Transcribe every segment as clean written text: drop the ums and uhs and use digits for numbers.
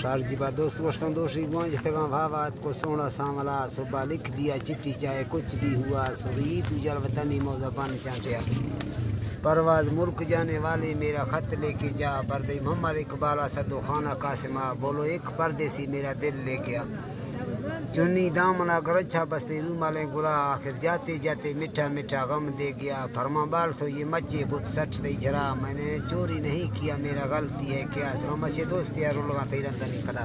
شارجیبا دوست گوشتوں دوشی گوانج تگاں بھاوات کو سونا ساملا صبح لکھ دیا چٹی چاہے کچھ بھی ہوا سوری تو جل وطنی موزبان چانٹیا پرواز ملک جانے والے میرا خط لے کے جا بردی محمد اقبال اسد خانہ قاسمہ بولو ایک پردیسی میرا دل لے گیا چنی دامنا گرچھا بستے رومالیں گلا آخر جاتے جاتے میٹھا میٹھا غم دے گیا فرما بال تو یہ مچے بت سچ تی جرا میں نے چوری نہیں کیا میرا غلطی ہے کیا سرو مچے دوست یار لوگا تی رندا نہیں پتا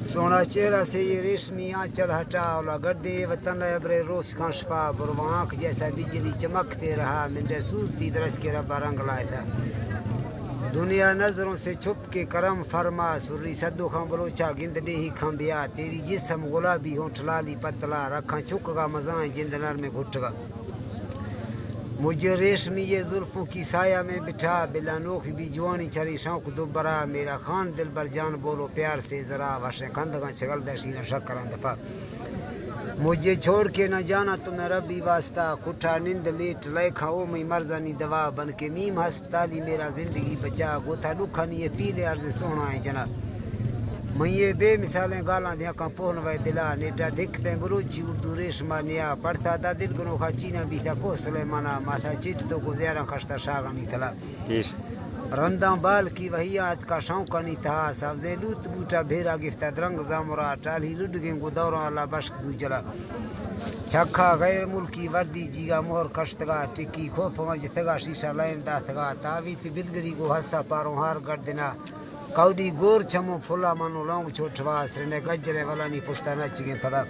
سونا چہرہ سے یہ ریشمی آنچل ہٹا اولا گردے وطن ابرے روش کان شفا برو آنکھ جیسا بجلی چمکتے رہا منڈے سوزتی درش کے ربا رنگ لائے تھا دنیا نظروں سے چھپ کے کرم فرما سری صدو خان بلوچا گند دے ہی کھمبیا تیری جسم گلابی ہونٹ لالی پتلا رکھاں چک گا مزاں جند نر میں گھٹ گا مجھے ریشمی یہ زلفوں کی سایہ میں بٹھا بلا نوخ بھی جوانی چری شوق دوبرا میرا خان دل بر جان بولو پیار سے ذرا وشیں کندگاں چگل دشین شکران دفا مجھے چھوڑ کے نہ جانا تمہیں ربی واسطہ کھٹا نند لیٹ لے کھاؤ میں مرزانی دوا بن کے میم ہسپتالی میرا زندگی بچا گوتھا لکھا نہیں پیلے عرض سونا ہے جنا میں یہ بے مثالیں گالاں دیا کا پون وے دلا نیٹا دکھتے بلوچی اردو ریشما نیا پڑھتا تھا دل گنو کا چینا بھی تھا کو سلیمانہ ماتھا چٹ تو کو زیرہ خشتا شاگانی تھلا رنداں بال کی وحیات کا شوق نہیں تھا سبزے لوت بوٹا بھیرا گفتا درنگ زامرا ٹالی لڈگیں گو دوراں اللہ بشک دو جلا چھکا غیر ملکی وردی جیگا مہر کشتگا ٹکی کھوفاں جتگا شیشہ لائن دا تھگا تاویت بلگری کو حسا پاروں ہار گردنا کاؤڈی گور چھمو پھلا مانو لونگ چھوٹوا سرنے گجرے والا نہیں پشتا نچگیں پدا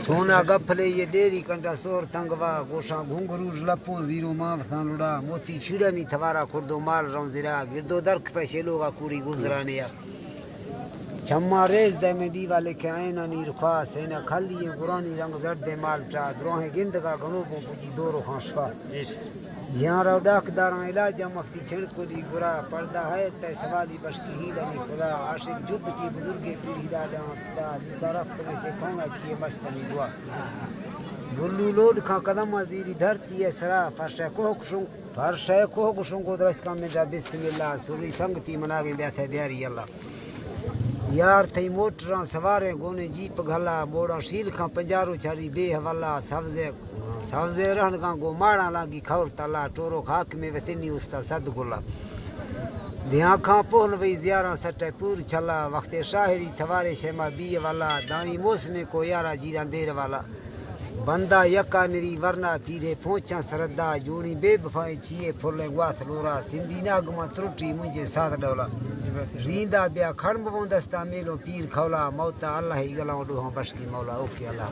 سونا گپھلے یہ ڈیری کنٹا سور تنگوا گوشاں گھنگرو لپوں زیرو ماں تھان لڑا موتی چھیڑا نہیں تھوارا کھردو مال رون زیرا گردو درک پیشے لوگا کوڑی گزرانیا چھما ریز دے میں دیوا لے کے آئینا نہیں رکھا سینا کھلی گرانی رنگ زرد دے مالٹا دروہیں گندگا گنوبوں پوچی دورو خانشفا یہاں رو ڈاک داراں علاجہ مفتی چھڑک کو دی گرا پردہ ہے تے سوالی بشکی ہی لنی خدا عاشق جب کی بزرگی پیڑھی دا جہاں پتا دیکھا رفت میں سے کھونگا چھئے مستنی دعا گلو لوڈ کھا قدم زیری دھرتی ہے سرا فرشہ کوہ کشوں کو درس کا منڈا بسم اللہ سوری سنگتی مناگیں بیاتھے بیاری اللہ یار تھی موٹراں سواریں گونے جیپ گھلا موڑا شیل کھا پنجارو چاری بے حوالا سبزے رہنگاں گو ماڑا لاگی کھور تلا ٹورو خاک میں وطنی استا صد گلا دیاں کھاں پہن وی زیارہ سٹے پور چھلا وقت شاہری تھوارے شیما بی والا دائیں موسم کو یارا جیران دیر والا بندہ یکا نری ورنہ پیرے پہنچا سردا جوڑی بے بفائیں چھیے پھولے گواث لورا سندھی ناگما ترٹی مجھے ساتھ ڈولا زیندہ بیا کھڑم وندستا میلو پیر کھولا موتا اللہ ہی گلاں ڈوہاں بشکی مولا اوکے اللہ